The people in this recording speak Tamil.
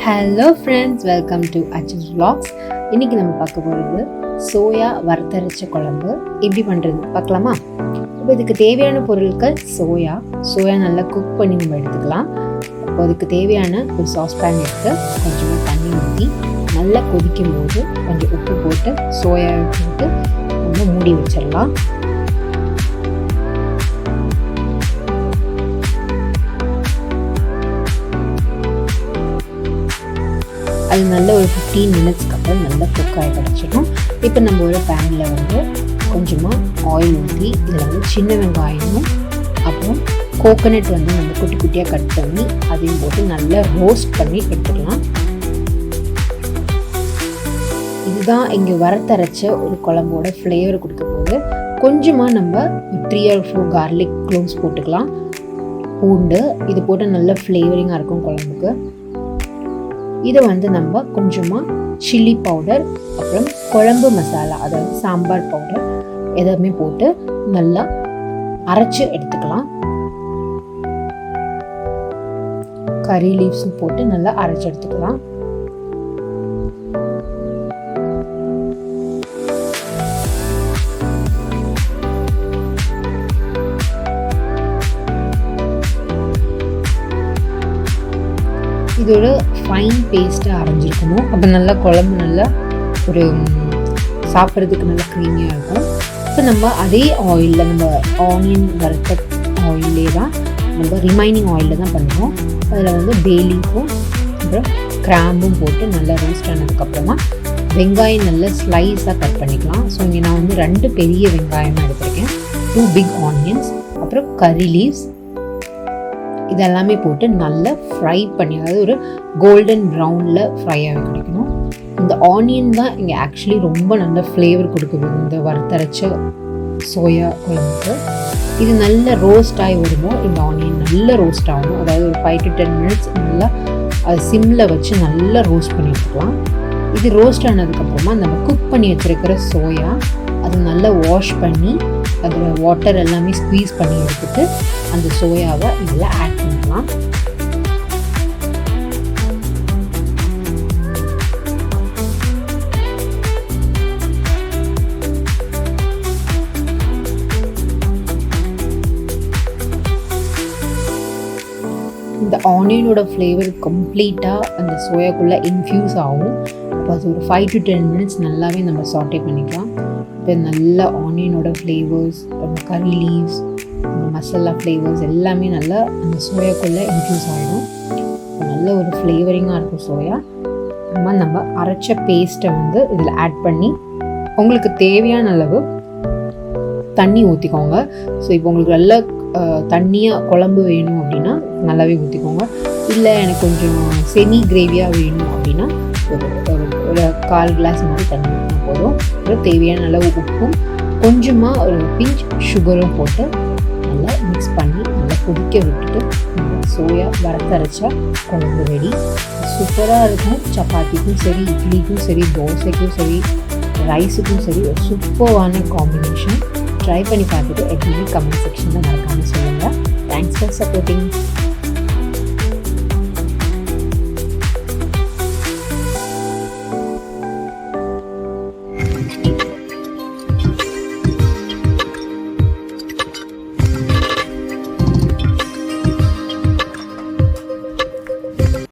ஹலோ ஃப்ரெண்ட்ஸ், வெல்கம் டு அச்சஸ் vlogs. இன்றைக்கி நம்ம பார்க்க போகிறது சோயா வறுத்தரைச்ச குழம்பு எப்படி பண்ணுறது பார்க்கலாமா? இப்போ இதுக்கு தேவையான பொருட்கள் சோயா நல்லா குக் பண்ணி நம்ம எடுத்துக்கலாம். இப்போ அதுக்கு தேவையான ஒரு சாஸ்பேன் எடுத்து கொஞ்சமாக தண்ணி ஊற்றி நல்லா கொதிக்கும் போது கொஞ்சம் உப்பு போட்டு சோயா போட்டு நம்ம மூடி வச்சிடலாம். அது நல்ல ஒரு 15 மினிட்ஸ்க்கு அப்புறம் நல்லா குக் ஆகி கிடச்சிடும். இப்போ நம்ம ஒரு பேனில் வந்து கொஞ்சமாக ஆயில் ஊற்றி இதில் வந்து சின்ன வெங்காயமும் அப்புறம் கோகோனட் வந்து நம்ம குட்டி குட்டியாக கட் பண்ணி அதையும் போட்டு நல்லா ரோஸ்ட் பண்ணி எடுத்துக்கலாம். இதுதான் இங்கே வறுத்தரைச்ச ஒரு குழம்போட ஃப்ளேவர் கொடுக்க போது. கொஞ்சமாக நம்ம 3 or 4 garlic cloves போட்டுக்கலாம். பூண்டு இது போட்டு நல்ல ஃப்ளேவரிங்காக இருக்கும் குழம்புக்கு. இதை வந்து நம்ம கொஞ்சமாக சில்லி பவுடர் அப்புறம் குழம்பு மசாலா அதாவது சாம்பார் பவுடர் எதுவுமே போட்டு நல்லா அரைச்சி எடுத்துக்கலாம். கறி லீவ்ஸும் போட்டு நல்லா அரைச்சி எடுத்துக்கலாம். இதோட ஃபைன் பேஸ்ட்டாக அரைஞ்சிருக்கணும். அப்போ நல்லா குழம்பு நல்லா ஒரு சாப்பிட்றதுக்கு நல்லா க்ரீமியாக இருக்கும். இப்போ நம்ம அதே ஆயிலில் நம்ம ஆனியன் வறுத்த ஆயிலே தான் நம்ம ரிமைனிங் ஆயிலில் தான் பண்ணுறோம். அதில் வந்து பேலீஃபும் அப்புறம் கிராம்பும் போட்டு நல்லா ரோஸ்ட் ஆனதுக்கப்புறமா வெங்காயம் நல்லா ஸ்லைஸாக கட் பண்ணிக்கலாம். ஸோ இங்கே நான் வந்து 2 பெரிய வெங்காயமாக எடுத்திருக்கேன், 2 பிக் ஆனியன்ஸ், அப்புறம் கறி லீவ்ஸ் இதெல்லாமே போட்டு நல்லா ஃப்ரை பண்ணி, அதாவது ஒரு கோல்டன் ப்ரௌனில் ஃப்ரை ஆகி கிடைக்கணும். இந்த ஆனியன் தான் இங்கே ஆக்சுவலி ரொம்ப நல்ல ஃப்ளேவர் கொடுக்குது இந்த வறுத்தரைச்ச சோயா குழம்புக்கு. இது நல்ல ரோஸ்ட் ஆகி வருமோ இந்த ஆனியன் நல்ல ரோஸ்ட் ஆகணும். அதாவது ஒரு 5 to 10 மினிட்ஸ் நல்லா அது சிம்மில் வச்சு நல்லா ரோஸ்ட் பண்ணி எடுத்துக்கலாம். இது ரோஸ்ட் ஆனதுக்கப்புறமா நம்ம குக் பண்ணி வச்சுருக்கிற சோயா அது நல்லா வாஷ் பண்ணி அதில் வாட்டர் எல்லாமே ஸ்க்வீஸ் பண்ணி எடுத்துட்டு அந்த சோயாவை இதில் ஆட் பண்ணலாம். இந்த ஆனியனோட ஃப்ளேவர் கம்ப்ளீட்டாக அந்த சோயாக்குள்ளே இன்ஃப்யூஸ் ஆகும். அப்போ அது ஒரு 5 to 10 மினிட்ஸ் நல்லாவே நம்ம சாட்டே பண்ணிக்கலாம். இப்போ நல்ல ஆனியனோட ஃப்ளேவர்ஸ், அப்புறம் கறி லீவ்ஸ், அந்த மசாலா ஃப்ளேவர்ஸ் எல்லாமே நல்லா அந்த சோயாக்குள்ளே இன்ஃப்யூஸ் ஆகிடும். நல்ல ஒரு ஃப்ளேவரிங்காக இருக்கும் சோயா. நம்ம அரைச்ச பேஸ்ட்டை வந்து இதில் ஆட் பண்ணி உங்களுக்கு தேவையான அளவு தண்ணி ஊற்றிக்கோங்க. ஸோ இப்போ உங்களுக்கு நல்ல தண்ணியாக குழம்பு வேணும் அப்படின்னா நல்லாவே ஊற்றிக்கோங்க. இல்லை எனக்கு கொஞ்சம் செமி கிரேவியாக வேணும் அப்படின்னா ஒரு 1/4 கிளாஸ் மாதிரி தண்ணி ஊற்றினா போதும். அப்புறம் தேவையான அளவு உப்பும் கொஞ்சமாக ஒரு பிஞ்ச் சுகரும் போட்டு நல்லா மிக்ஸ் பண்ணி நல்லா கொதிக்க விட்டுட்டு சோயா வறுத்தரைச்சா குழம்பு ரெடி. சூப்பராக இருக்கும். சப்பாத்திக்கும் சரி, இட்லிக்கும் சரி, தோசைக்கும் சரி, ரைஸுக்கும் சரி ஒரு சூப்பரான காம்பினேஷன். ட்ரை பண்ணி பார்த்துட்டு எப்படின்னு கமெண்ட் செக்ஷனில் மறக்காமல் சொல்லுங்கள். Thanks for supporting.